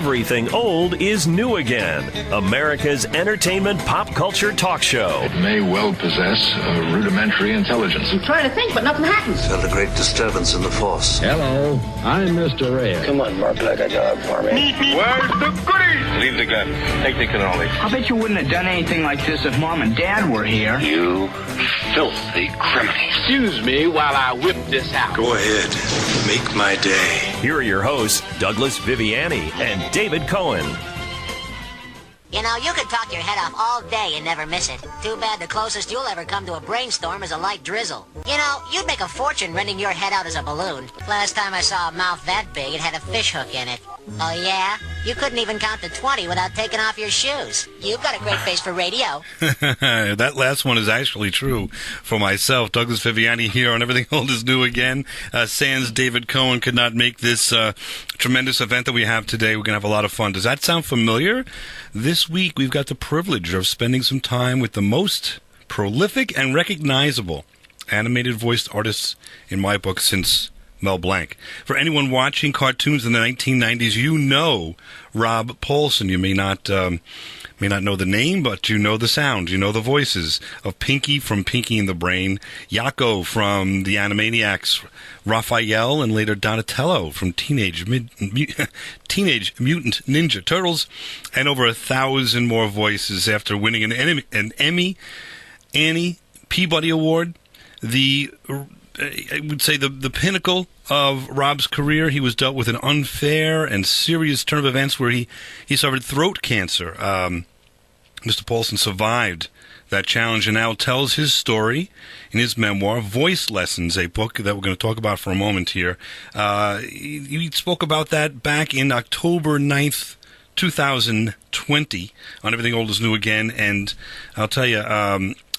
Everything Old is New Again, America's entertainment pop culture talk show. It may well possess a rudimentary intelligence. I'm trying to think, but nothing happens. Felt a great disturbance in the force. Hello, I'm Mr. Red. Come on, bark like a dog for me. Where's the goodies? Leave the gun. Take the cannoli. I bet you wouldn't have done anything like this if Mom and Dad were here. You filthy criminal. Excuse me while I whip this out. Go ahead. Make my day. Here are your hosts, Douglas Viviani and David Cohen. You know, you could talk your head off all day and never miss it. Too bad the closest you'll ever come to a brainstorm is a light drizzle. You know, you'd make a fortune renting your head out as a balloon. Last time I saw a mouth that big, it had a fish hook in it. Oh, yeah? You couldn't even count to 20 without taking off your shoes. You've got a great face for radio. That last one is actually true for myself. Douglas Viviani here on Everything Old is New Again. Sans David Cohen could not make this tremendous event that we have today. We're going to have a lot of fun. Does that sound familiar? This week, we've got the privilege of spending some time with the most prolific and recognizable animated voiced artists in my book since Mel Blanc. For anyone watching cartoons in the 1990s, you know Rob Paulsen. You may not know the name, but you know the sound. You know the voices of Pinky from Pinky and the Brain, Yakko from the Animaniacs, Raphael, and later Donatello from Teenage Mutant Ninja Turtles, and over 1,000 more voices after winning an Emmy, Annie, Peabody Award. I would say the pinnacle of Rob's career. He was dealt with an unfair and serious turn of events where he suffered throat cancer. Mr. Paulsen survived that challenge and now tells his story in his memoir, Voice Lessons, a book that we're going to talk about for a moment here. He spoke about that back in October 9th, 2020 on Everything Old is New Again, and I'll tell you,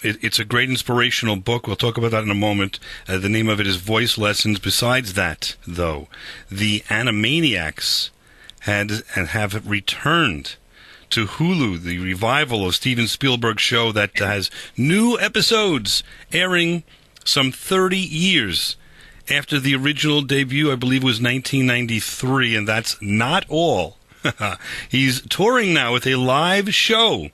it's a great inspirational book. We'll talk about that in a moment. The name of it is Voice Lessons. Besides that, though, the Animaniacs have returned to Hulu, the revival of Steven Spielberg's show that has new episodes airing some 30 years after the original debut. I believe it was 1993, and that's not all. He's touring now with a live show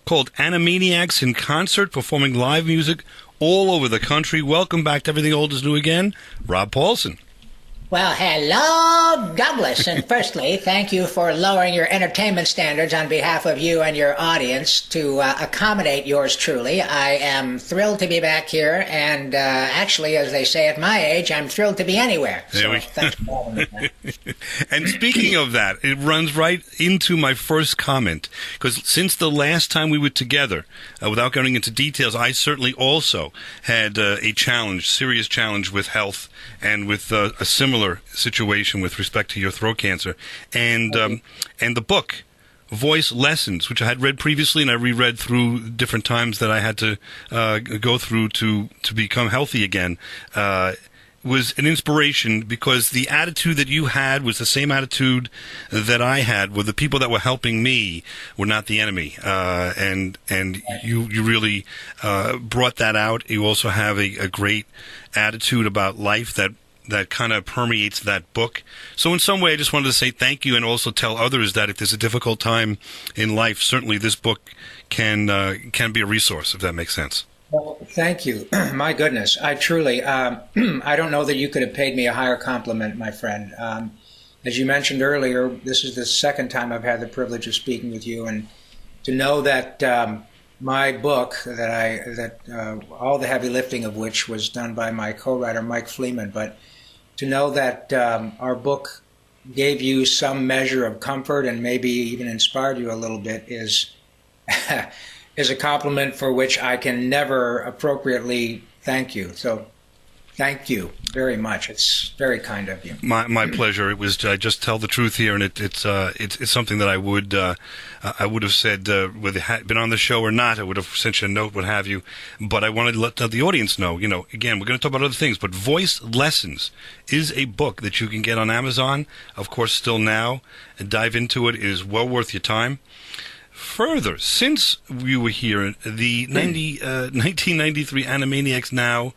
called Animaniacs in Concert, performing live music all over the country. Welcome back to Everything Old is New Again, Rob Paulsen. Well, hello, Douglas. And firstly, thank you for lowering your entertainment standards on behalf of you and your audience to accommodate yours truly. I am thrilled to be back here, and actually, as they say at my age, I'm thrilled to be anywhere. So thanks for having me. And speaking of that, it runs right into my first comment, because since the last time we were together, without going into details, I certainly also had a challenge, serious challenge with health and with a similar situation with respect to your throat cancer, and the book Voice Lessons, which I had read previously and I reread through different times that I had to go through to become healthy again, was an inspiration because the attitude that you had was the same attitude that I had, where the people that were helping me were not the enemy, and you really brought that out. You also have a great attitude about life that kind of permeates that book. So in some way, I just wanted to say thank you and also tell others that if there's a difficult time in life, certainly this book can be a resource, if that makes sense. Well, thank you. My goodness, I truly, I don't know that you could have paid me a higher compliment, my friend. As you mentioned earlier, this is the second time I've had the privilege of speaking with you, and to know that my book, that all the heavy lifting of which was done by my co-writer Mike Fleeman, but to know that our book gave you some measure of comfort and maybe even inspired you a little bit is a compliment for which I can never appropriately thank you. So thank you very much. It's very kind of you. My pleasure. It was just tell the truth here, and it's something that I would have said whether it had been on the show or not. I would have sent you a note, what have you. But I wanted to let the audience know. You know, again, we're going to talk about other things, but Voice Lessons is a book that you can get on Amazon. Of course, still now, and dive into it. It is well worth your time. Further, since we were here, the 1993 Animaniacs now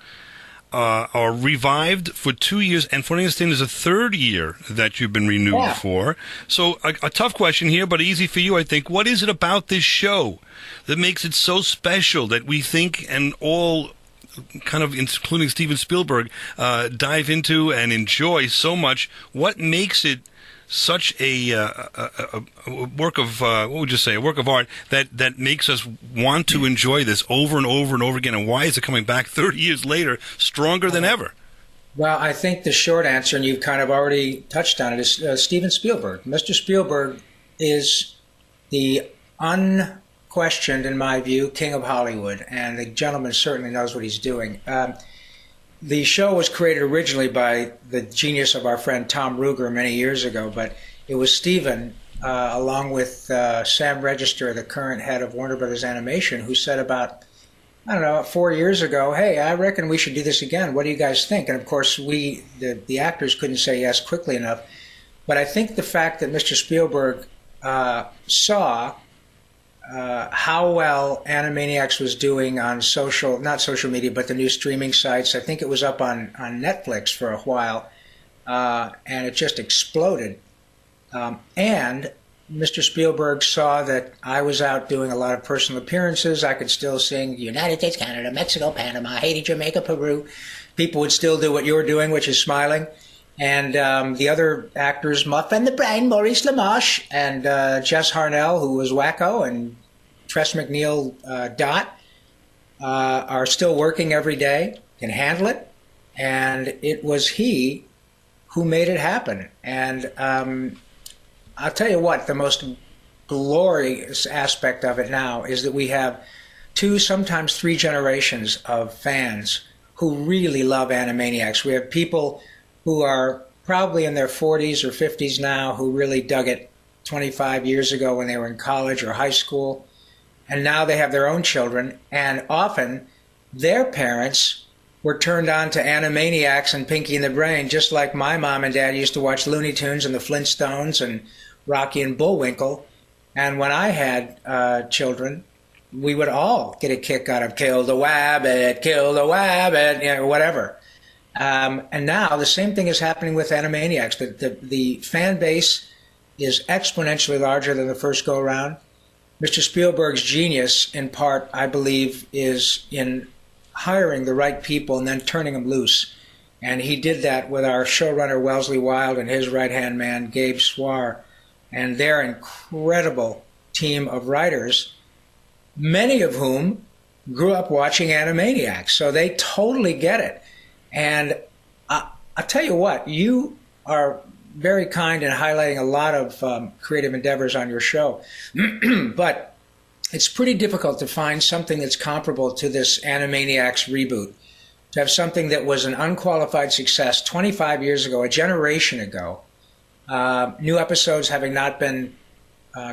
are revived for 2 years, and for understanding, there's a third year that you've been renewed for. So a tough question here, but easy for you, I think. What is it about this show that makes it so special that we think and all, kind of including Steven Spielberg, dive into and enjoy so much? What makes it such a work of what would you say, a work of art that makes us want to enjoy this over and over and over again? And why is it coming back 30 years later stronger than ever? Well, I think the short answer, and you've kind of already touched on it, is Steven Spielberg. Mr. Spielberg is the unquestioned, in my view, king of Hollywood, and the gentleman certainly knows what he's doing. The show was created originally by the genius of our friend Tom Ruegger many years ago, but it was Steven, along with Sam Register, the current head of Warner Brothers Animation, who said about, 4 years ago, hey, I reckon we should do this again. What do you guys think? And of course, the actors couldn't say yes quickly enough. But I think the fact that Mr. Spielberg saw how well Animaniacs was doing on not social media, but the new streaming sites. I think it was up on Netflix for a while, and it just exploded. And Mr. Spielberg saw that I was out doing a lot of personal appearances. I could still sing United States, Canada, Mexico, Panama, Haiti, Jamaica, Peru. People would still do what you're doing, which is smiling. And the other actors, Muff and the Brain, Maurice LaMarche, and Jess Harnell, who was Wacko, and Tress MacNeille, Dot, are still working every day, can handle it. And it was he who made it happen. And I'll tell you what, the most glorious aspect of it now is that we have 2, sometimes 3 generations of fans who really love Animaniacs. We have people who are probably in their 40s or 50s now, who really dug it 25 years ago when they were in college or high school. And now they have their own children, and often their parents were turned on to Animaniacs and Pinky and the Brain, just like my mom and dad used to watch Looney Tunes and the Flintstones and Rocky and Bullwinkle. And when I had children, we would all get a kick out of Kill the Wabbit, whatever. And now the same thing is happening with Animaniacs. The fan base is exponentially larger than the first go-around. Mr. Spielberg's genius, in part, I believe, is in hiring the right people and then turning them loose. And he did that with our showrunner, Wellesley Wild, and his right-hand man, Gabe Swar, and their incredible team of writers, many of whom grew up watching Animaniacs. So they totally get it. And I'll tell you what, you are very kind in highlighting a lot of creative endeavors on your show. But it's pretty difficult to find something that's comparable to this Animaniacs reboot. To have something that was an unqualified success 25 years ago, a generation ago, new episodes having not been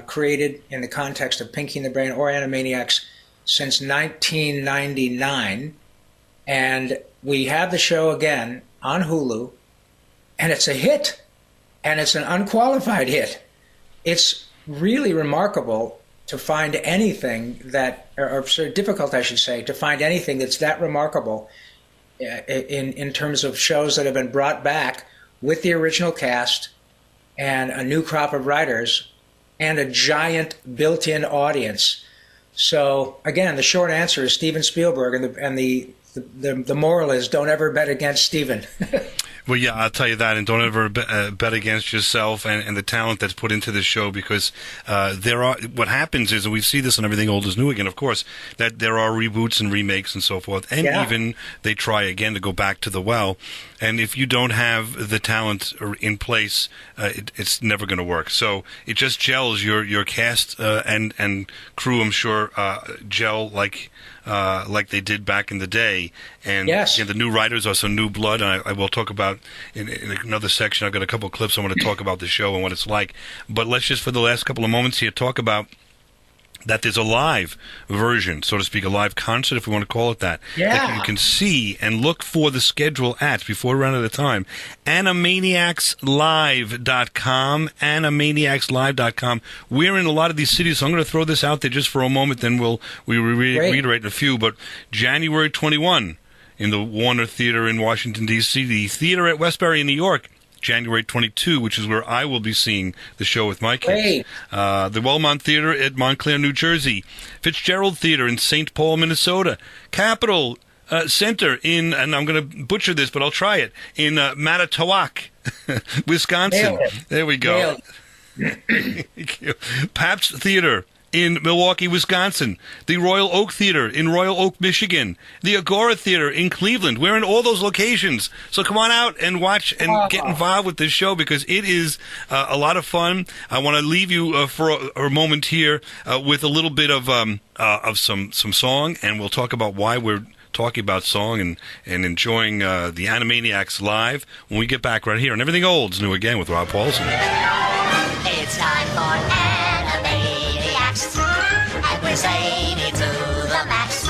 created in the context of Pinky and the Brain or Animaniacs since 1999. And we have the show again on Hulu, and it's a hit. And it's an unqualified hit. It's really remarkable to find anything that, or sort of difficult, I should say, to find anything that's that remarkable in terms of shows that have been brought back with the original cast and a new crop of writers and a giant built-in audience. So again, the short answer is Steven Spielberg, and the moral is don't ever bet against Steven. Well, yeah, I'll tell you that, and don't ever bet against yourself and the talent that's put into this show, because what happens is, and we see this in Everything Old is New Again, of course, that there are reboots and remakes and so forth, and even they try again to go back to the well, and if you don't have the talent in place, it's never going to work. So it just gels. Your cast and crew, I'm sure, gel like they did back in the day. And again, the new writers are some new blood, and I will talk about in another section. I've got a couple of clips I want to talk about the show and what it's like. But let's just, for the last couple of moments here, talk about that there's a live version, so to speak, a live concert, if we want to call it that, that you can see and look for the schedule at, before we run out of time, Animaniacslive.com, Animaniacslive.com. We're in a lot of these cities, so I'm going to throw this out there just for a moment, then we reiterate in a few, but January 21, in the Warner Theater in Washington, D.C., the Theater at Westbury in New York, January 22, which is where I will be seeing the show with my kids. The Wellmont Theater at Montclair, New Jersey. Fitzgerald Theater in St. Paul, Minnesota. Capitol Center in, and I'm going to butcher this, but I'll try it, in Manitowoc, Wisconsin. There we go. Thank you. Pabst Theater in Milwaukee, Wisconsin. The Royal Oak Theater in Royal Oak, Michigan. The Agora Theater in Cleveland. We're in all those locations. So come on out and watch and get involved with this show because it is a lot of fun. I want to leave you for a moment here with a little bit of some song, and we'll talk about why we're talking about song and enjoying the Animaniacs live when we get back right here. And Everything Old's New Again with Rob Paulsen. It's time for Animaniacs, and we're zany to the max.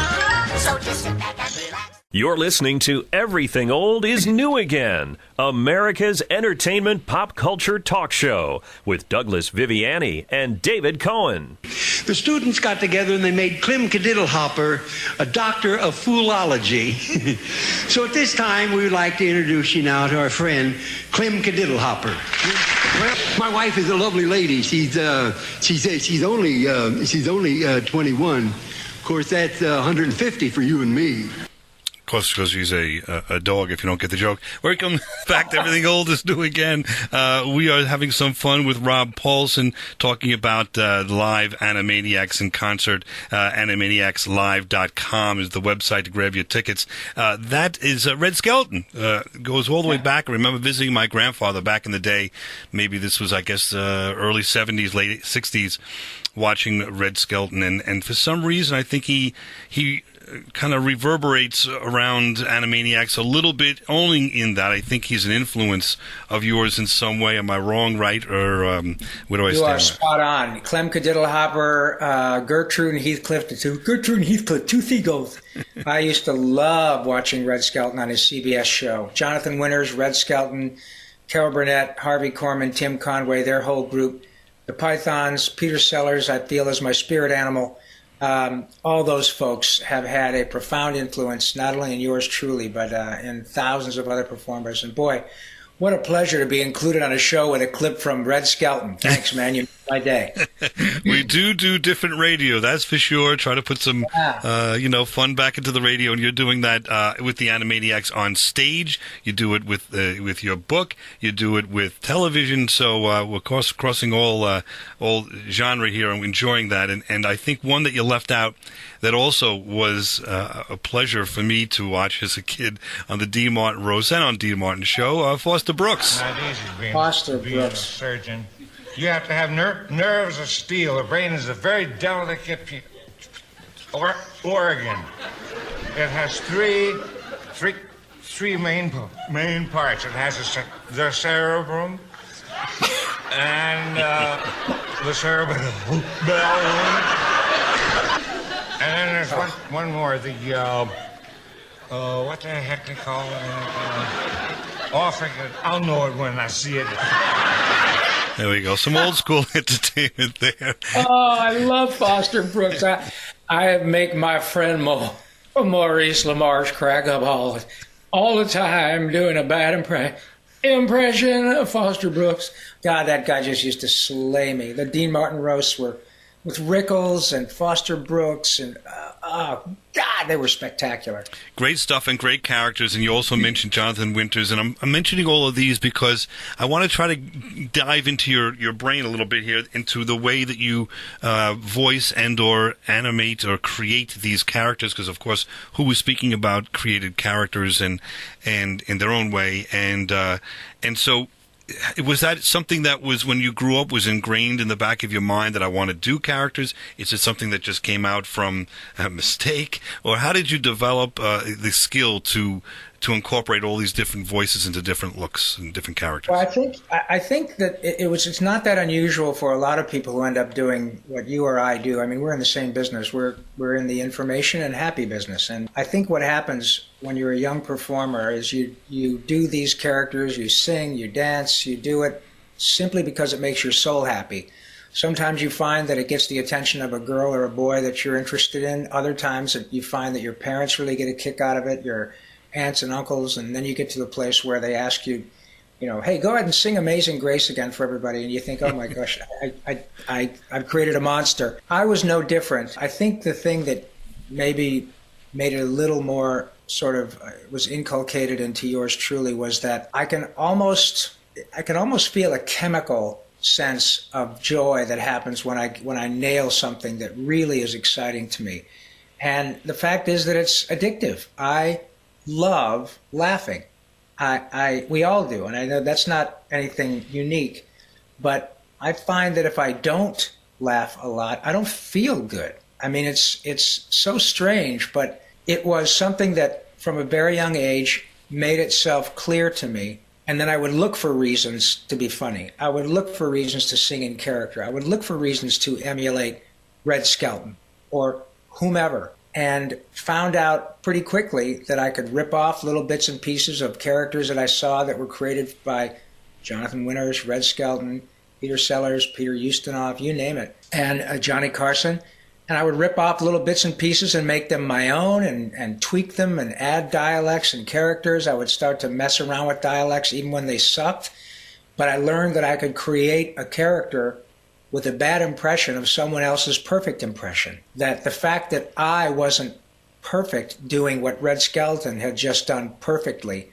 So just sit back and relax. You're listening to Everything Old is New Again, America's entertainment pop culture talk show with Douglas Viviani and David Cohen. The students got together and they made Clem Cadiddlehopper a doctor of foolology. So at this time, we would like to introduce you now to our friend, Clem Cadiddlehopper. Well, my wife is a lovely lady. She's only 21. Of course, that's 150 for you and me. Of course, because she's a dog, if you don't get the joke. Welcome back to Everything Old is New Again. We are having some fun with Rob Paulsen, talking about live Animaniacs in concert. Animaniacslive.com is the website to grab your tickets. That is Red Skelton. Goes all the way back. I remember visiting my grandfather back in the day. Maybe this was, I guess, early 70s, late 60s, watching Red Skelton. And for some reason, I think he kind of reverberates around Animaniacs a little bit, only in that I think he's an influence of yours in some way. Am I wrong, right, or where do I stand? You are spot on. Clem Cadiddlehopper, Gertrude and Heathcliff, two seagulls. I used to love watching Red Skelton on his CBS show. Jonathan Winters, Red Skelton, Carol Burnett, Harvey Korman, Tim Conway, their whole group. The Pythons, Peter Sellers, I feel is my spirit animal. All those folks have had a profound influence, not only in yours truly, but in thousands of other performers. And boy, what a pleasure to be included on a show with a clip from Red Skelton. Thanks, man. You made my day. We do different radio, that's for sure. Try to put some, fun back into the radio, and you're doing that with the Animaniacs on stage. You do it with your book. You do it with television. So we're crossing all genre here, and enjoying that. And I think one that you left out that also was a pleasure for me to watch as a kid on the Dean Martin Roseanne on Dean Martin show, Foster Brooks. Not easy being Foster a Brooks. surgeon. You have to have nerves of steel. The brain is a very delicate organ. It has three main parts. It has the cerebrum and the cerebellum. And then there's one more, the, what the heck they call it? I'll know it when I see it. There we go. Some old school entertainment there. Oh, I love Foster Brooks. I make my friend Maurice LaMarche crack up all the time doing a bad impression of Foster Brooks. God, that guy just used to slay me. The Dean Martin roasts were with Rickles and Foster Brooks, and oh God, they were spectacular. Great stuff and great characters, and you also mentioned Jonathan Winters, and I'm mentioning all of these because I want to try to dive into your brain a little bit here, into the way that you voice and or animate or create these characters, because of course, who was speaking about created characters and in their own way, and so. Was that something that was, when you grew up, was ingrained in the back of your mind that I want to do characters? Is it something that just came out from a mistake? Or how did you develop the skill to incorporate all these different voices into different looks and different characters? Well, I think that it's not that unusual for a lot of people who end up doing what you or I do. I mean, we're in the same business. We're in the information and happy business. And I think what happens when you're a young performer is you do these characters, you sing, you dance, you do it simply because it makes your soul happy. Sometimes you find that it gets the attention of a girl or a boy that you're interested in. Other times you find that your parents really get a kick out of it. Your aunts and uncles, and then you get to the place where they ask you, hey, go ahead and sing Amazing Grace again for everybody. And you think, oh my gosh, I've created a monster. I was no different. I think the thing that maybe made it a little more sort of was inculcated into yours truly was that I can almost feel a chemical sense of joy that happens when I nail something that really is exciting to me. And the fact is that it's addictive. I love laughing. We all do, and I know that's not anything unique, but I find that if I don't laugh a lot, I don't feel good. I mean, it's so strange, but it was something that from a very young age made itself clear to me, and then I would look for reasons to be funny. I would look for reasons to sing in character. I would look for reasons to emulate Red Skelton or whomever, and found out pretty quickly that I could rip off little bits and pieces of characters that I saw that were created by Jonathan Winters, Red Skelton, Peter Sellers, Peter Ustinov, you name it, and Johnny Carson. And I would rip off little bits and pieces and make them my own and tweak them and add dialects and characters. I would start to mess around with dialects even when they sucked. But I learned that I could create a character with a bad impression of someone else's perfect impression. That the fact that I wasn't perfect doing what Red Skelton had just done perfectly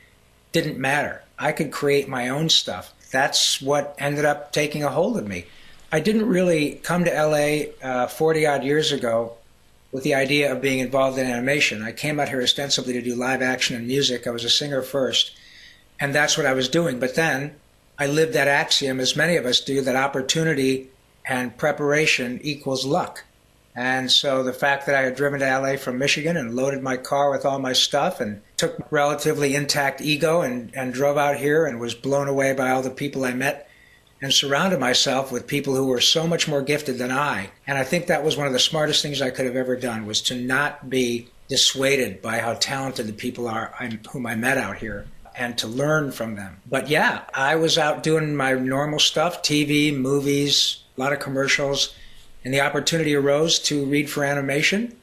didn't matter. I could create my own stuff. That's what ended up taking a hold of me. I didn't really come to LA 40-odd years ago with the idea of being involved in animation. I came out here ostensibly to do live action and music. I was a singer first, and that's what I was doing. But then I lived that axiom, as many of us do, that opportunity and preparation equals luck. And so the fact that I had driven to LA from Michigan and loaded my car with all my stuff and took my relatively intact ego and drove out here and was blown away by all the people I met and surrounded myself with people who were so much more gifted than I. And I think that was one of the smartest things I could have ever done, was to not be dissuaded by how talented the people are whom I met out here, and to learn from them. But yeah, I was out doing my normal stuff, TV, movies, a lot of commercials, and the opportunity arose to read for animation.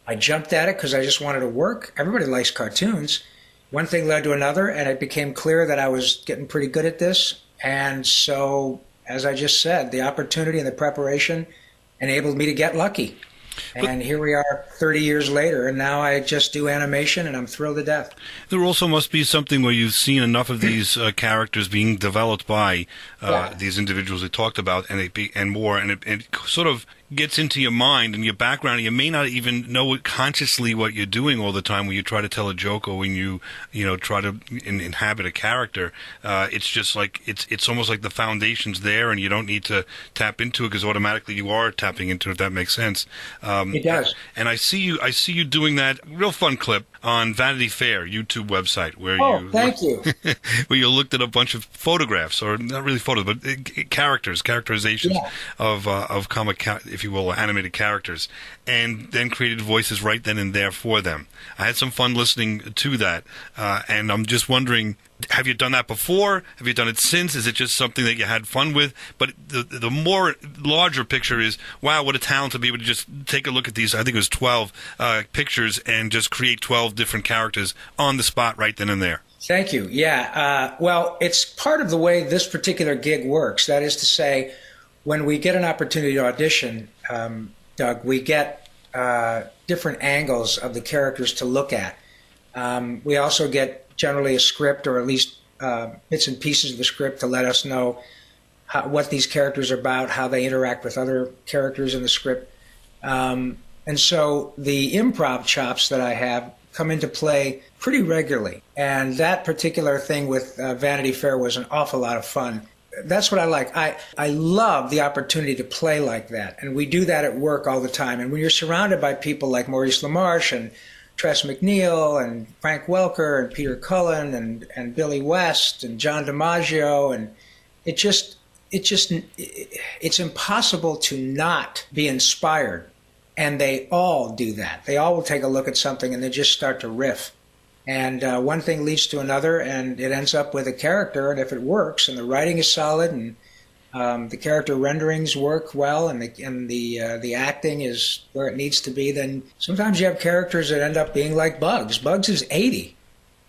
I jumped at it because I just wanted to work. Everybody likes cartoons. One thing led to another, and it became clear that I was getting pretty good at this. And so, as I just said, the opportunity and the preparation enabled me to get lucky. And here we are 30 years later, and now I just do animation, and I'm thrilled to death. There also must be something where you've seen enough of these characters being developed by these individuals we talked about, and it sort of gets into your mind and your background, and you may not even know consciously what you're doing all the time when you try to tell a joke or when you try to inhabit a character. It's just like it's almost like the foundation's there, and you don't need to tap into it because automatically you are tapping into it, if that makes sense. It does. And I see you doing that real fun clip on Vanity Fair YouTube website where thank you. where you looked at a bunch of photographs, or not really photos, but characterizations of comic, if you will, animated characters, and then created voices right then and there for them. I had some fun listening to that, and I'm just wondering, have you done that before? Have you done it since? Is it just something that you had fun with? But the more larger picture is, wow, what a talent to be able to just take a look at these, I think it was 12 pictures, and just create 12 different characters on the spot right then and there. Thank you. Yeah. Well, it's part of the way this particular gig works. That is to say, when we get an opportunity to audition, Doug, we get different angles of the characters to look at. We also get generally a script, or at least bits and pieces of the script to let us know what these characters are about, how they interact with other characters in the script. And so the improv chops that I have come into play pretty regularly. And that particular thing with Vanity Fair was an awful lot of fun. That's what I like. I love the opportunity to play like that. And we do that at work all the time. And when you're surrounded by people like Maurice LaMarche and Tress MacNeille and Frank Welker and Peter Cullen and Billy West and John DiMaggio, and it's impossible to not be inspired. And they all do that. They all will take a look at something and they just start to riff. And one thing leads to another, and it ends up with a character. And if it works, and the writing is solid, and the character renderings work well, and the acting is where it needs to be, then sometimes you have characters that end up being like Bugs. Bugs is 80,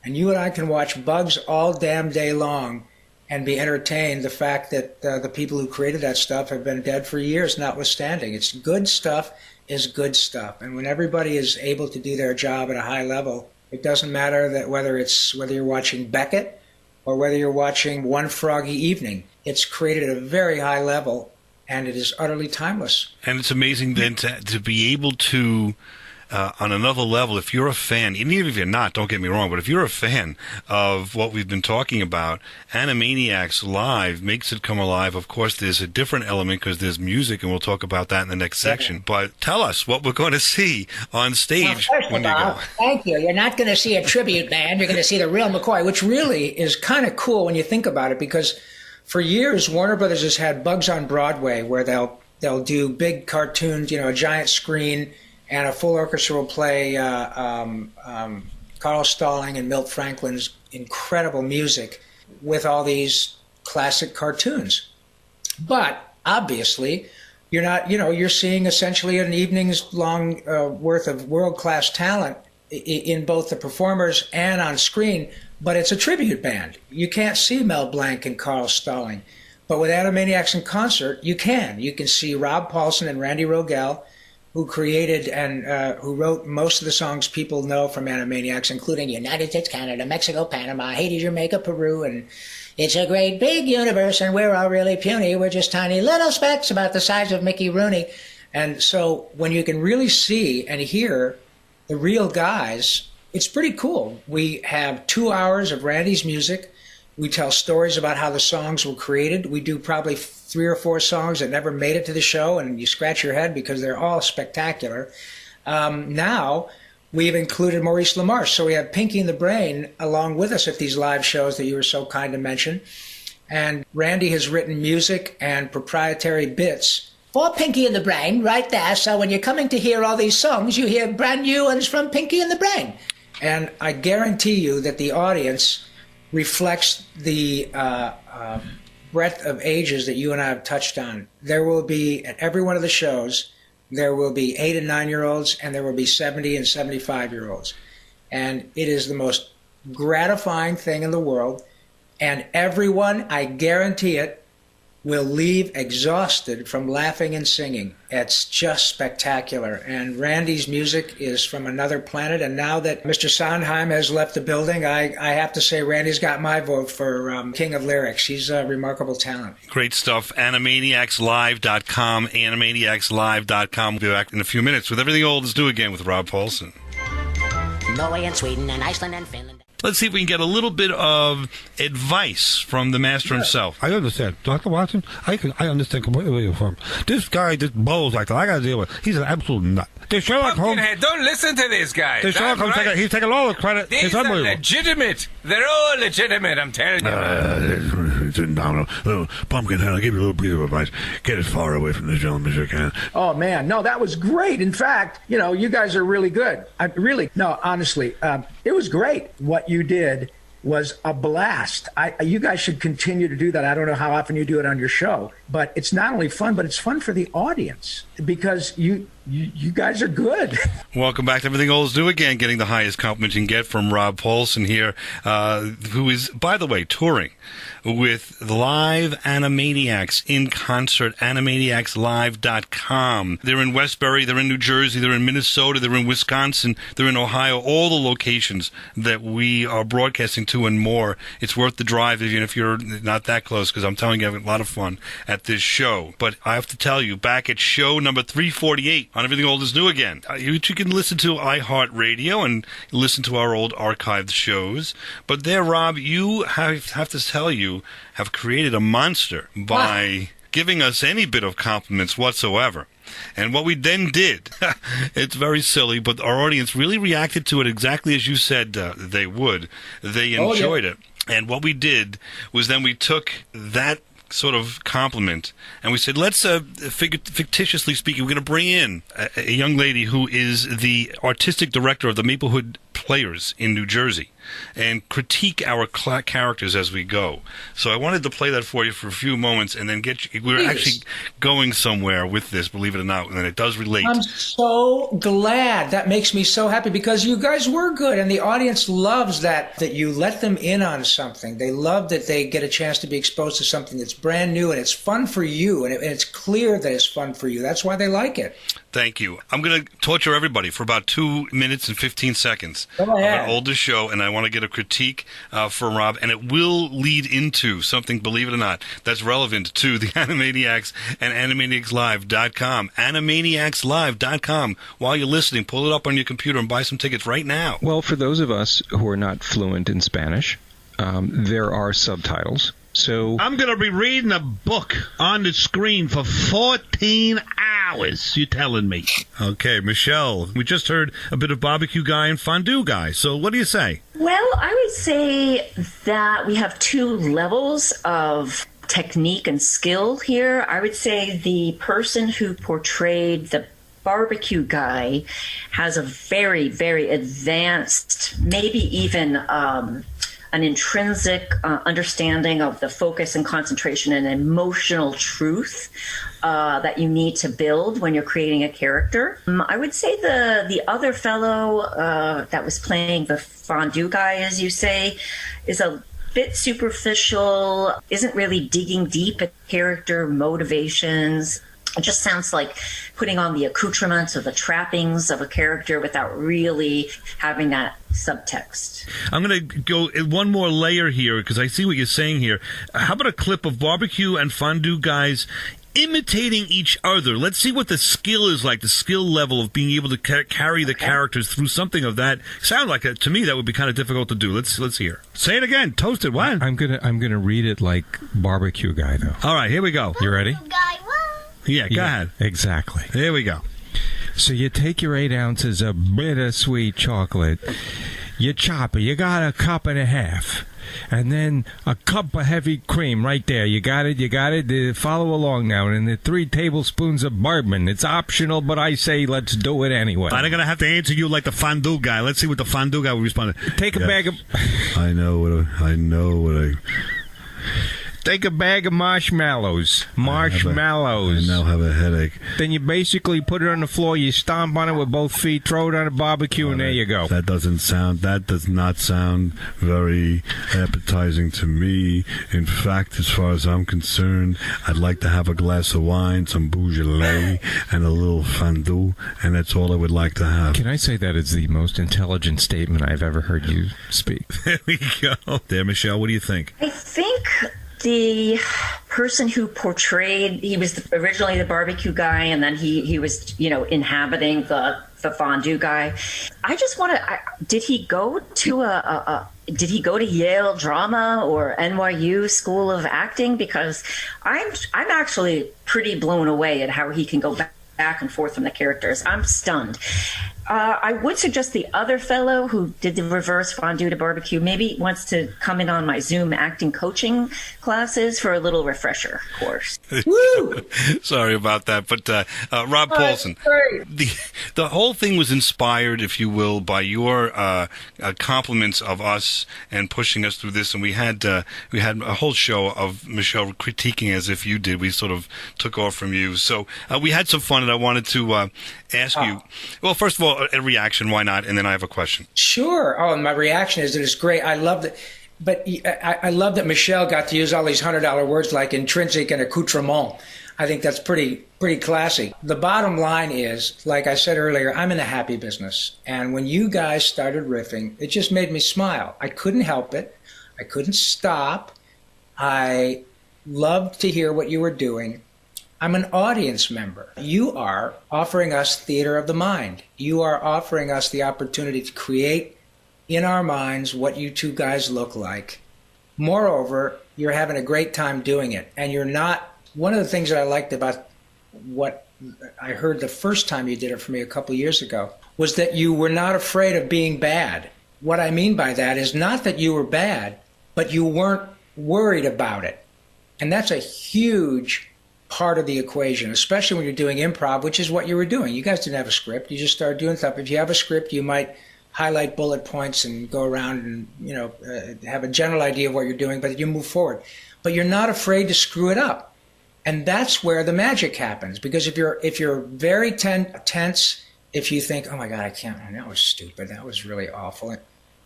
And you and I can watch Bugs all damn day long and be entertained. The fact that the people who created that stuff have been dead for years, notwithstanding. It's good stuff is good stuff. And when everybody is able to do their job at a high level, it doesn't matter that whether you're watching Beckett or whether you're watching One Froggy Evening. It's created at a very high level, and it is utterly timeless. And it's amazing then to be able to, on another level, if you're a fan, even if you're not, don't get me wrong, but if you're a fan of what we've been talking about, Animaniacs Live makes it come alive. Of course, there's a different element because there's music, and we'll talk about that in the next section. But tell us what we're going to see on stage when you go. Thank you. You're not going to see a tribute band. You're going to see the real McCoy, which really is kind of cool when you think about it, because for years, Warner Brothers has had Bugs on Broadway, where they'll do big cartoons, a giant screen, and a full orchestra will play Carl Stalling and Milt Franklin's incredible music with all these classic cartoons. But obviously, you're not, you're seeing essentially an evening's long worth of world-class talent in both the performers and on screen, but it's a tribute band. You can't see Mel Blanc and Carl Stalling. But with Animaniacs in concert, you can. You can see Rob Paulsen and Randy Rogel, who created and who wrote most of the songs people know from Animaniacs, including United States, Canada, Mexico, Panama, Haiti, Jamaica, Peru, and it's a great big universe, and we're all really puny. We're just tiny little specks about the size of Mickey Rooney. And so when you can really see and hear the real guys, it's pretty cool. We have 2 hours of Randy's music. We tell stories about how the songs were created. We do probably 3 or 4 songs that never made it to the show, and you scratch your head because they're all spectacular. Now we've included Maurice LaMarche, so we have Pinky and the Brain along with us at these live shows that you were so kind to mention. And Randy has written music and proprietary bits for Pinky and the Brain right there, so when you're coming to hear all these songs, you hear brand new ones from Pinky and the Brain. And I guarantee you that the audience reflects the breadth of ages that you and I have touched on. There will be, at every one of the shows, there will be 8 and 9-year-olds, and there will be 70 and 75-year-olds. And it is the most gratifying thing in the world. And everyone, I guarantee it, will leave exhausted from laughing and singing. It's just spectacular. And Randy's music is from another planet. And now that Mr. Sondheim has left the building, I have to say Randy's got my vote for King of Lyrics. He's a remarkable talent. Great stuff. Animaniacslive.com, Animaniacslive.com. We'll be back in a few minutes with Everything Old is New again with Rob Paulsen. Norway and Sweden and Iceland and Finland. Let's see if we can get a little bit of advice from the master himself. I understand. Dr. Watson, I understand completely where you're from. This guy just bowls like that. I got to deal with it. He's an absolute nut. The Sherlock Holmes... Don't listen to this guy. The Sherlock Holmes, right. He's taking all the credit. These it's are unbelievable. Legitimate. They're all legitimate, I'm telling you. Sitting down, Pumpkinhead, I'll give you a little piece of advice. Get as far away from this gentleman as you can. Oh, man. No, that was great. In fact, you guys are really good. Honestly, it was great. What you did was a blast. You guys should continue to do that. I don't know how often you do it on your show, but it's not only fun, but it's fun for the audience because you guys are good. Welcome back to Everything Old is New again, getting the highest compliment you can get from Rob Paulsen here, who is, by the way, touring with the live Animaniacs in concert, Animaniacslive.com. They're in Westbury, they're in New Jersey, they're in Minnesota, they're in Wisconsin, they're in Ohio, all the locations that we are broadcasting to and more. It's worth the drive, even if you're not that close, because I'm telling you, I have a lot of fun at this show. But I have to tell you, back at show number 348 on Everything Old is New again, you can listen to iHeartRadio and listen to our old archived shows. But there, Rob, you have to tell you, have created a monster by giving us any bit of compliments whatsoever. And what we then did, it's very silly, but our audience really reacted to it exactly as you said they would. They enjoyed it. And what we did was then we took that sort of compliment and we said, let's, fictitiously speaking, we're going to bring in a young lady who is the artistic director of the Maplewood players in New Jersey and critique our characters as we go. So I wanted to play that for you for a few moments and then get you. We're actually going somewhere with this, believe it or not, and it does relate. I'm so glad. That makes me so happy because you guys were good, and the audience loves that you let them in on something. They love that they get a chance to be exposed to something that's brand new, and it's fun for you, and it's clear that it's fun for you. That's why they like it. Thank you. I'm going to torture everybody for about 2 minutes and 15 seconds of an older show, and I want to get a critique from Rob, and it will lead into something, believe it or not, that's relevant to the Animaniacs and AnimaniacsLive.com. AnimaniacsLive.com. While you're listening, pull it up on your computer and buy some tickets right now. Well, for those of us who are not fluent in Spanish, there are subtitles. So I'm going to be reading a book on the screen for 14 hours, you're telling me. Okay, Michelle, we just heard a bit of Barbecue Guy and Fondue Guy, so what do you say? Well, I would say that we have two levels of technique and skill here. I would say the person who portrayed the Barbecue Guy has a very, very advanced, maybe even an intrinsic understanding of the focus and concentration and emotional truth that you need to build when you're creating a character. I would say the other fellow that was playing the Fondue Guy, as you say, is a bit superficial, isn't really digging deep at character motivations. It just sounds like putting on the accoutrements or the trappings of a character without really having that subtext. I'm going to go one more layer here because I see what you're saying here. How about a clip of Barbecue and Fondue Guys imitating each other? Let's see what the skill is like, the skill level of being able to carry the characters through something of that. Sound like to me that would be kind of difficult to do. Let's hear. Say it again. Toast it. What? I'm gonna read it like Barbecue Guy though. All right, here we go. You ready? Yeah, go ahead. Exactly. Here we go. So you take your 8 ounces of bittersweet chocolate, you chop it, you got a cup and a half, and then a cup of heavy cream right there. You got it. Follow along now. And the 3 tablespoons of bourbon. It's optional, but I say let's do it anyway. I'm going to have to answer you like the Fondue Guy. Let's see what the Fondue Guy will respond. Take a bag of... I know what I... Take a bag of marshmallows. I now have a headache. Then you basically put it on the floor, you stomp on it with both feet, throw it on a barbecue, and there you go. That does not sound very appetizing to me. In fact, as far as I'm concerned, I'd like to have a glass of wine, some Beaujolais, and a little fondue, and that's all I would like to have. Can I say that is the most intelligent statement I've ever heard you speak? There we go. There, Michelle, what do you think? I think the person who portrayed, he was originally the Barbecue Guy, and then he was, inhabiting the Fondue Guy. I just want to, did he go to Yale Drama or NYU School of Acting? Because I'm actually pretty blown away at how he can go back and forth from the characters. I'm stunned. I would suggest the other fellow who did the reverse Fondue to Barbecue maybe wants to come in on my Zoom acting coaching classes for a little refresher course. Woo! Sorry about that, but Rob Paulsen, the whole thing was inspired, if you will, by your compliments of us and pushing us through this, and we had a whole show of Michelle critiquing as if you did. We sort of took off from you, so we had some fun, and I wanted to ask you. Well, first of all, a reaction, why not? And then I have a question. Sure. Oh, and my reaction is that it's great. I love that. But I love that Michelle got to use all these $100 words like intrinsic and accoutrement. I think that's pretty classy. The bottom line is, like I said earlier, I'm in the happy business. And when you guys started riffing, it just made me smile. I couldn't help it. I couldn't stop. I loved to hear what you were doing. I'm an audience member. You are offering us theater of the mind. You are offering us the opportunity to create in our minds what you two guys look like. Moreover, you're having a great time doing it. And you're not... One of the things that I liked about what I heard the first time you did it for me a couple years ago was that you were not afraid of being bad. What I mean by that is not that you were bad, but you weren't worried about it. And that's a huge part of the equation, especially when you're doing improv, which is what you were doing. You guys didn't have a script. You just started doing stuff. If you have a script, you might highlight bullet points and go around and, have a general idea of what you're doing, but you move forward. But you're not afraid to screw it up. And that's where the magic happens. Because if you're very tense, if you think, oh my God, I can't, that was stupid, that was really awful, you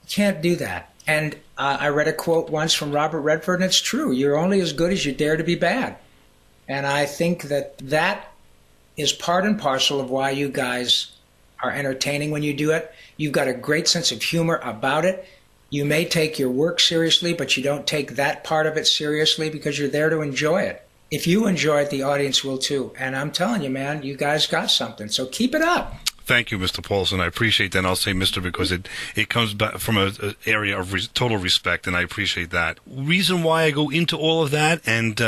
can't do that. And I read a quote once from Robert Redford, and it's true. You're only as good as you dare to be bad. And I think that is part and parcel of why you guys are entertaining when you do it. You've got a great sense of humor about it. You may take your work seriously, but you don't take that part of it seriously because you're there to enjoy it. If you enjoy it, the audience will too. And I'm telling you, man, you guys got something. So keep it up. Thank you, Mr. Paulsen. I appreciate that. And I'll say Mr. because it comes back from an area of total respect, and I appreciate that. Reason why I go into all of that and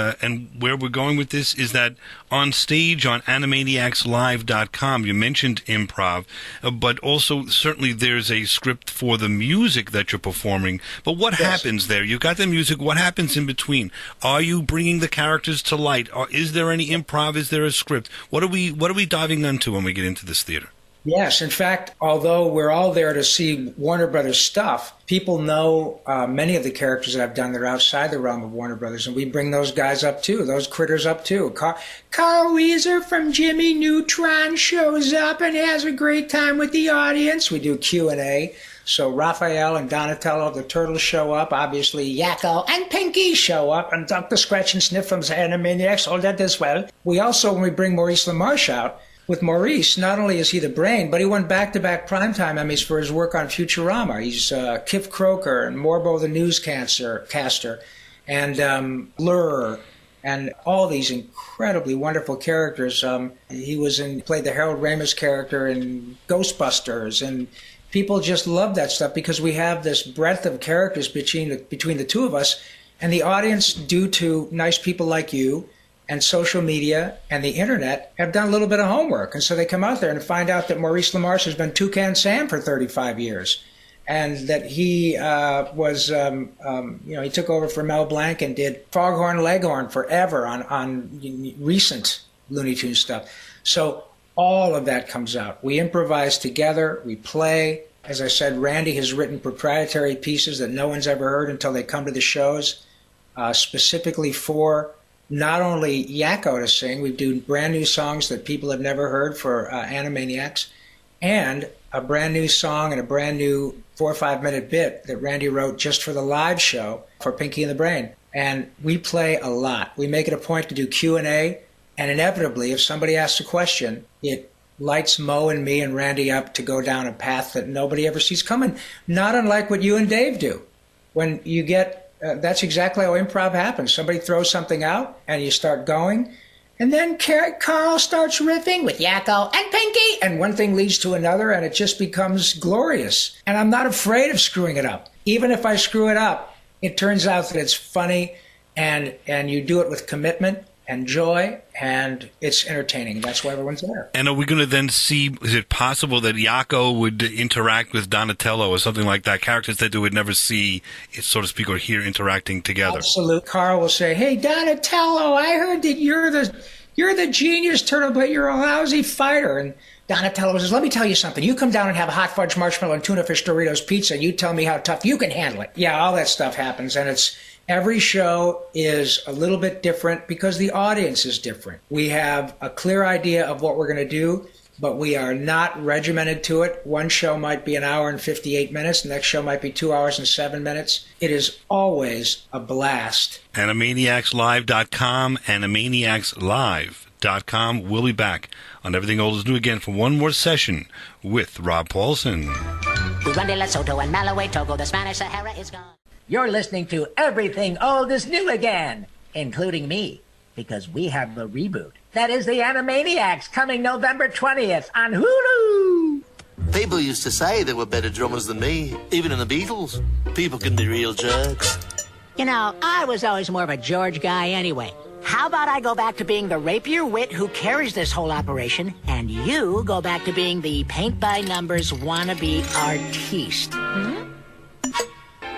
where we're going with this is that on stage on AnimaniacsLive.com, you mentioned improv, but also certainly there's a script for the music that you're performing. But what happens there? You've got the music. What happens in between? Are you bringing the characters to light? Is there any improv? Is there a script? What are we diving into when we get into this theater? Yes. In fact, although we're all there to see Warner Brothers stuff, people know many of the characters that I've done that are outside the realm of Warner Brothers, and we bring those guys up too, those critters up too. Carl Weezer from Jimmy Neutron shows up and has a great time with the audience. We do Q&A. So Raphael and Donatello of the Turtles show up. Obviously, Yakko and Pinky show up, and Dr. Scratch and Sniff from Animaniacs, all that as well. We also, when we bring Maurice LaMarche out, with Maurice, not only is he the brain, but he won back-to-back Primetime Emmys for his work on Futurama. He's Kif Kroker and Morbo the Newscaster, and Lure, and all these incredibly wonderful characters. He played the Harold Ramis character in Ghostbusters, and people just love that stuff because we have this breadth of characters between the two of us, and the audience, due to nice people like you, and social media and the internet, have done a little bit of homework. And so they come out there and find out that Maurice LaMarche has been Toucan Sam for 35 years. And that he he took over for Mel Blanc and did Foghorn Leghorn forever on recent Looney Tunes stuff. So all of that comes out. We improvise together, we play. As I said, Randy has written proprietary pieces that no one's ever heard until they come to the shows, specifically for not only Yakko to sing. We do brand new songs that people have never heard for Animaniacs, and a brand new song and a brand new 4 or 5 minute bit that Randy wrote just for the live show for Pinky and the Brain. And we play a lot. We make it a point to do Q&A, and inevitably, if somebody asks a question, it lights Mo and me and Randy up to go down a path that nobody ever sees coming, not unlike what you and Dave do. When you get that's exactly how improv happens. Somebody throws something out, and you start going, and then Carl starts riffing with Yakko and Pinky, and one thing leads to another, and it just becomes glorious. And I'm not afraid of screwing it up. Even if I screw it up, it turns out that it's funny, and you do it with commitment and joy, and it's entertaining. That's why everyone's there. And are we going to then see, is it possible that Yakko would interact with Donatello or something like that, characters that they would never see, so to speak, or hear interacting together? Absolutely. Carl will say, hey, Donatello, I heard that you're the genius turtle, but you're a lousy fighter. And Donatello says, let me tell you something. You come down and have a hot fudge marshmallow and tuna fish Doritos pizza, and you tell me how tough you can handle it. Yeah, all that stuff happens, and every show is a little bit different because the audience is different. We have a clear idea of what we're going to do, but we are not regimented to it. One show might be 1 hour and 58 minutes. The next show might be 2 hours and 7 minutes. It is always a blast. AnimaniacsLive.com, AnimaniacsLive.com. We'll be back on Everything Old is New again for one more session with Rob Paulsen. Burundi, Lesotho, and Malawi, Togo, the Spanish Sahara is gone. You're listening to Everything Old is New again, including me, because we have the reboot. That is the Animaniacs, coming November 20th on Hulu. People used to say there were better drummers than me, even in the Beatles. People can be real jerks. You know, I was always more of a George guy anyway. How about I go back to being the rapier wit who carries this whole operation, and you go back to being the paint-by-numbers wannabe artiste? Hmm?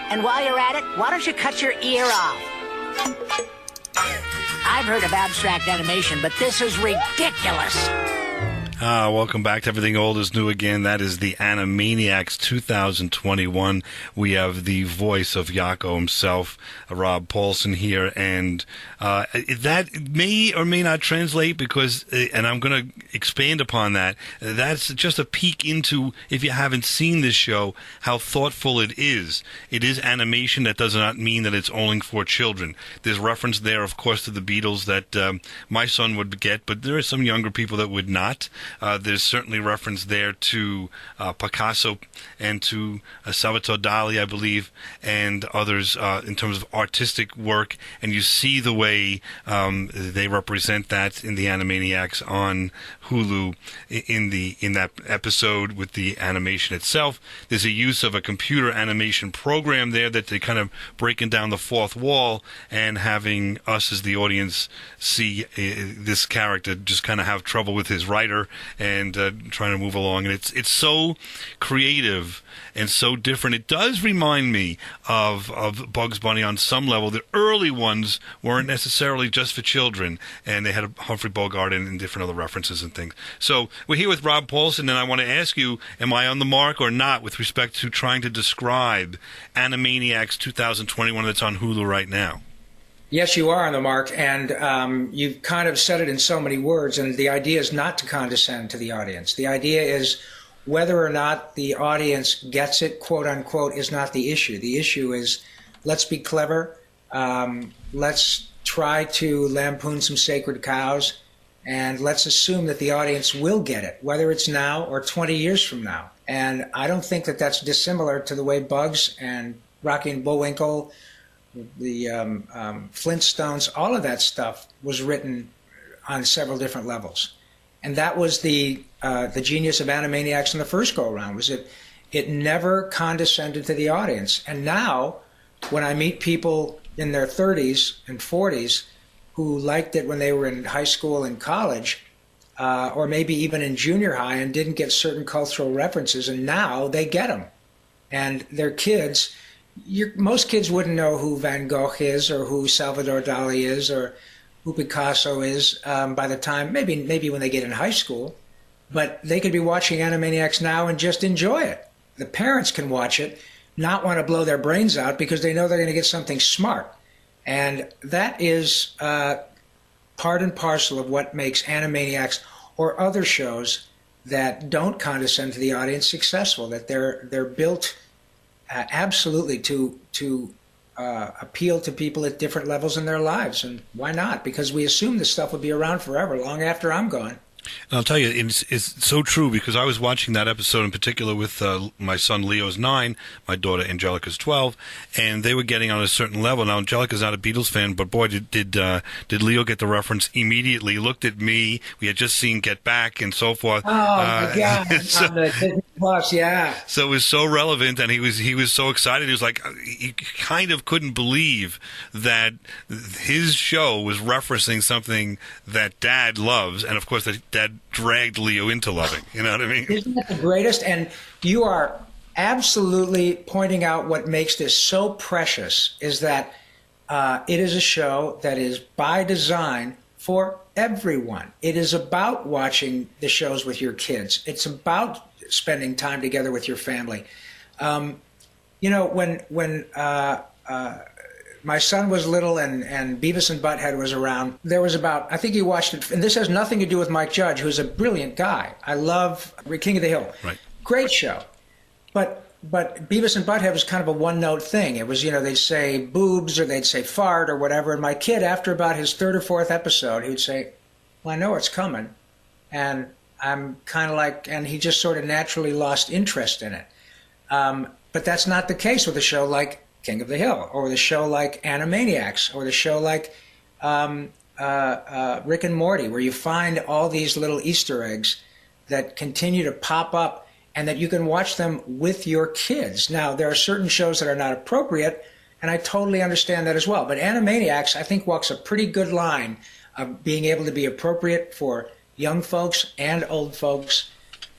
And while you're at it, why don't you cut your ear off? I've heard of abstract animation, but this is ridiculous. Welcome back to Everything Old is New Again. That is the Animaniacs 2021. We have the voice of Yakko himself, Rob Paulsen here, and that may or may not translate because, and I'm going to expand upon that, that's just a peek into, if you haven't seen this show, how thoughtful it is. It is animation. That does not mean that it's only for children. There's reference there, of course, to the Beatles that my son would get, but there are some younger people that would not. There's certainly reference there to Picasso and to Salvatore Dali, I believe, and others in terms of artistic work. And you see the way they represent that in the Animaniacs on Hulu in that episode with the animation itself. There's a use of a computer animation program there that they're kind of breaking down the fourth wall and having us as the audience see this character just kind of have trouble with his writer and trying to move along. And it's so creative and so different. It does remind me of Bugs Bunny on some level. The early ones weren't necessarily just for children, and they had Humphrey Bogart and different other references and things. So we're here with Rob Paulsen, and I want to ask you, am I on the mark or not with respect to trying to describe Animaniacs 2021 that's on Hulu right now? Yes, you are on the mark, and you've kind of said it in so many words, and the idea is not to condescend to the audience. The idea is whether or not the audience gets it, quote unquote, is not the issue. The issue is let's be clever, let's try to lampoon some sacred cows, and let's assume that the audience will get it, whether it's now or 20 years from now. And I don't think that that's dissimilar to the way Bugs and Rocky and Bullwinkle, the Flintstones, all of that stuff was written on several different levels. And that was the genius of Animaniacs in the first go-around, was it never condescended to the audience. And now, when I meet people in their 30s and 40s who liked it when they were in high school and college, or maybe even in junior high and didn't get certain cultural references, and now they get them. And their kids... most kids wouldn't know who Van Gogh is or who Salvador Dali is or who Picasso is by the time, maybe when they get in high school, but they could be watching Animaniacs now and just enjoy it. The parents can watch it, not want to blow their brains out because they know they're going to get something smart. And that is part and parcel of what makes Animaniacs or other shows that don't condescend to the audience successful, that they're built absolutely to appeal to people at different levels in their lives. And why not? Because we assume this stuff will be around forever, long after I'm gone. And I'll tell you, it's so true, because I was watching that episode in particular with my son Leo's 9, my daughter Angelica's 12, and they were getting on a certain level. Now, Angelica's not a Beatles fan, but boy, did Leo get the reference immediately. He looked at me. We had just seen Get Back and so forth. Oh, my God. So, on the Disney Plus, yeah. So it was so relevant, and he was so excited. He was like, he kind of couldn't believe that his show was referencing something that Dad loves, and of course that Dad dragged Leo into loving. You know what I mean? Isn't that the greatest? And you are absolutely pointing out what makes this so precious, is that it is a show that is by design for everyone. It is about watching the shows with your kids. It's about spending time together with your family. You know, when my son was little and Beavis and Butthead was around, there was about, I think he watched it, and this has nothing to do with Mike Judge, who's a brilliant guy. I love King of the Hill. Right. Great show. But Beavis and Butthead was kind of a one-note thing. It was, you know, they'd say boobs or they'd say fart or whatever. And my kid, after about his third or fourth episode, he would say, well, I know it's coming. And I'm kind of like, and he just sort of naturally lost interest in it. But that's not the case with a show like King of the Hill, or the show like Animaniacs, or the show like Rick and Morty, where you find all these little Easter eggs that continue to pop up and that you can watch them with your kids. Now, there are certain shows that are not appropriate, and I totally understand that as well. But Animaniacs, I think, walks a pretty good line of being able to be appropriate for young folks and old folks,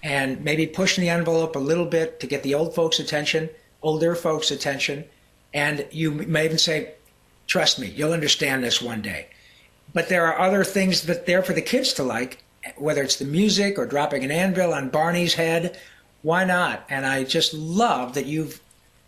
and maybe pushing the envelope a little bit to get the older folks' attention. And you may even say, trust me, you'll understand this one day. But there are other things that they're for the kids to like, whether it's the music or dropping an anvil on Barney's head, why not? And I just love that you've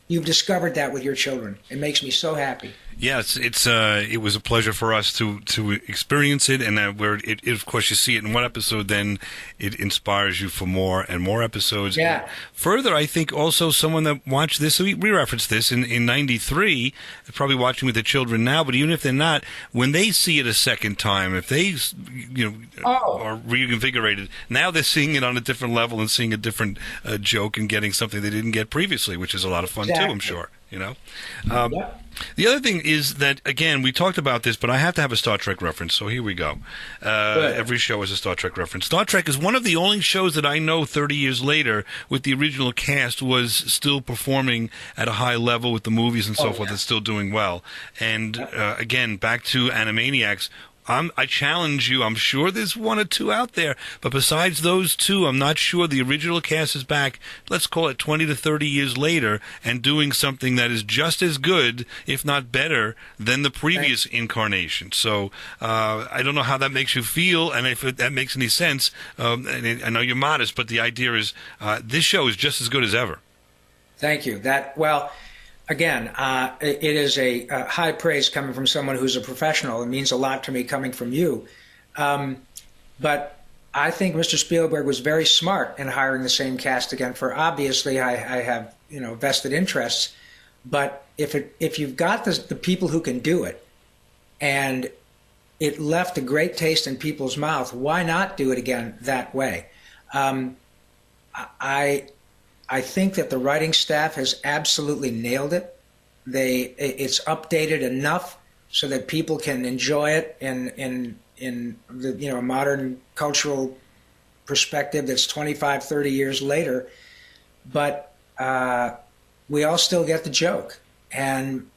discovered that with your children. It makes me so happy. Yes, it was a pleasure for us to experience it, and where it of course you see it in one episode, then it inspires you for more and more episodes. Yeah. And further, I think also someone that watched this, so we referenced this in '93, probably watching with the children now, but even if they're not, when they see it a second time, if they are reinvigorated, now they're seeing it on a different level and seeing a different joke and getting something they didn't get previously, which is a lot of fun too, I'm sure. The other thing is that, again, we talked about this, but I have to have a Star Trek reference, so here we go. Every show is a Star Trek reference. Star Trek is one of the only shows that I know 30 years later with the original cast was still performing at a high level with the movies and so forth, and still doing well. And, again, back to Animaniacs, I challenge you. I'm sure there's one or two out there, but besides those two, I'm not sure the original cast is back, let's call it 20 to 30 years later, and doing something that is just as good, if not better, than the previous incarnation. So I don't know how that makes you feel, and if that makes any sense. And I know you're modest, but the idea is this show is just as good as ever. Thank you. Again, it is a high praise coming from someone who's a professional. It means a lot to me coming from you. But I think Mr. Spielberg was very smart in hiring the same cast again. For obviously, I have vested interests. But if you've got the people who can do it, and it left a great taste in people's mouth, why not do it again that way? I think that the writing staff has absolutely nailed it. It's updated enough so that people can enjoy it in the a modern cultural perspective that's 25, 30 years later. But we all still get the joke. And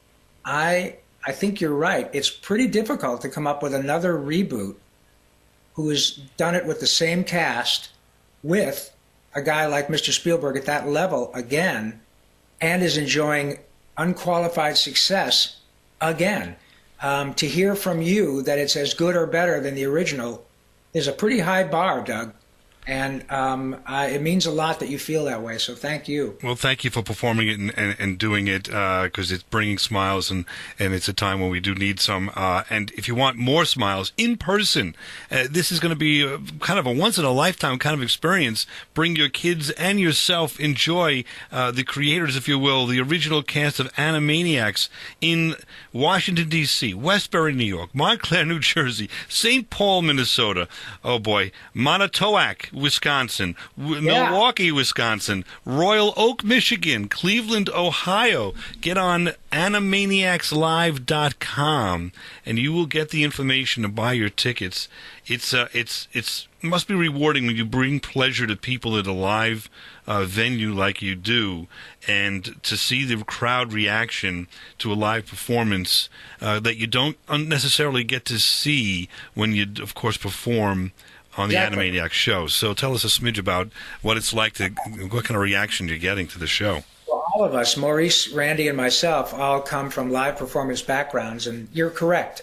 I think you're right. It's pretty difficult to come up with another reboot who has done it with the same cast with a guy like Mr. Spielberg at that level again, and is enjoying unqualified success again. To hear from you that it's as good or better than the original is a pretty high bar, Doug. And it means a lot that you feel that way, so thank you. Well, thank you for performing it and doing it, because it's bringing smiles, and it's a time when we do need some. And if you want more smiles in person, this is going to be kind of a once-in-a-lifetime kind of experience. Bring your kids and yourself. Enjoy the creators, if you will, the original cast of Animaniacs in Washington, D.C., Westbury, New York, Montclair, New Jersey, St. Paul, Minnesota, oh boy, Manitowoc, Wisconsin, Milwaukee, Wisconsin, Royal Oak, Michigan, Cleveland, Ohio. Get on animaniacslive.com and you will get the information to buy your tickets. It must be rewarding when you bring pleasure to people at a live venue like you do, and to see the crowd reaction to a live performance that you don't necessarily get to see when you, of course, perform on the Animaniacs show. So tell us a smidge about what it's like what kind of reaction you're getting to the show. Well, all of us, Maurice, Randy, and myself, all come from live performance backgrounds, and you're correct.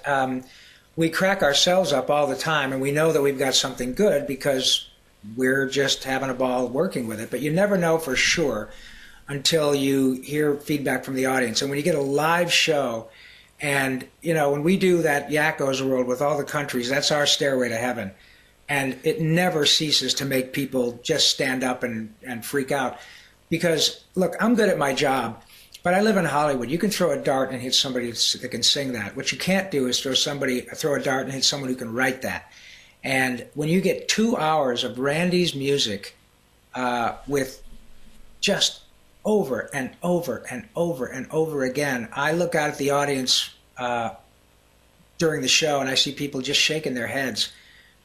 We crack ourselves up all the time, and we know that we've got something good because we're just having a ball working with it. But you never know for sure until you hear feedback from the audience. And when you get a live show, and, when we do that Yakko's World with all the countries, that's our stairway to heaven. And it never ceases to make people just stand up and freak out. Because, look, I'm good at my job, but I live in Hollywood. You can throw a dart and hit somebody that can sing that. What you can't do is throw a dart and hit someone who can write that. And when you get 2 hours of Randy's music with just over and over and over and over again, I look out at the audience during the show and I see people just shaking their heads,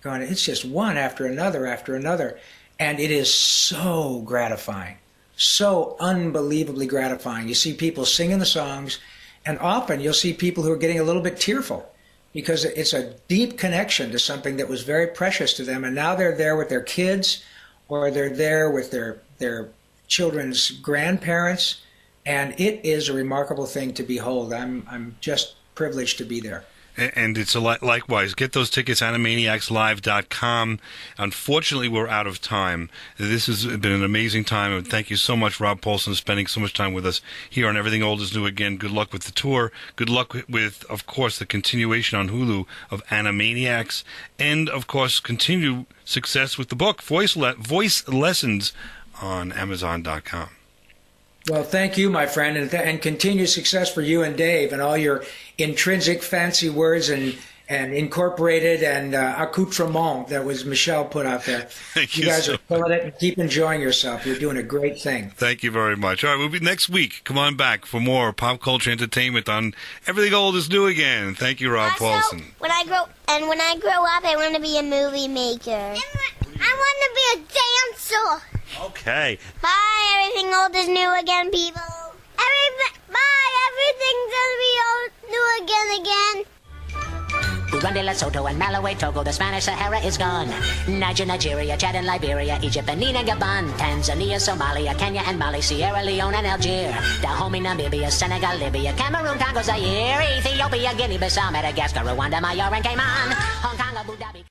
going, it's just one after another after another. And it is so gratifying, so unbelievably gratifying. You see people singing the songs, and often you'll see people who are getting a little bit tearful because it's a deep connection to something that was very precious to them. And now they're there with their kids, or they're there with their children's grandparents. And it is a remarkable thing to behold. I'm just privileged to be there. And it's likewise. Get those tickets, animaniacslive.com. Unfortunately, we're out of time. This has been an amazing time. And thank you so much, Rob Paulsen, spending so much time with us here on Everything Old is New Again. Good luck with the tour. Good luck with, of course, the continuation on Hulu of Animaniacs. And, of course, continue success with the book, Voice Lessons, on Amazon.com. Well, thank you, my friend, and continued success for you and Dave and all your intrinsic fancy words and incorporated and accoutrement that was Michelle put out there. Thank you guys are killing it, and keep enjoying yourself. You're doing a great thing. Thank you very much. All right, we'll be next week. Come on back for more pop culture entertainment on Everything Old is New Again. Thank you, Rob Paulsen. When I grow up, I want to be a movie maker. I want to be a dancer. Okay. Bye, Everything Old is New Again, people. Everything's gonna be old, new again. Burundi, Lesotho, and Malawi, Togo, the Spanish Sahara is gone. Nigeria, Chad and Liberia, Egypt, Benin and Gabon, Tanzania, Somalia, Kenya and Mali, Sierra Leone and Algeria, Dahomey, Namibia, Senegal, Libya, Cameroon, Congo, Zaire, Ethiopia, Guinea-Bissau, Madagascar, Rwanda, Mayor and Cayman, Hong Kong, Abu Dhabi.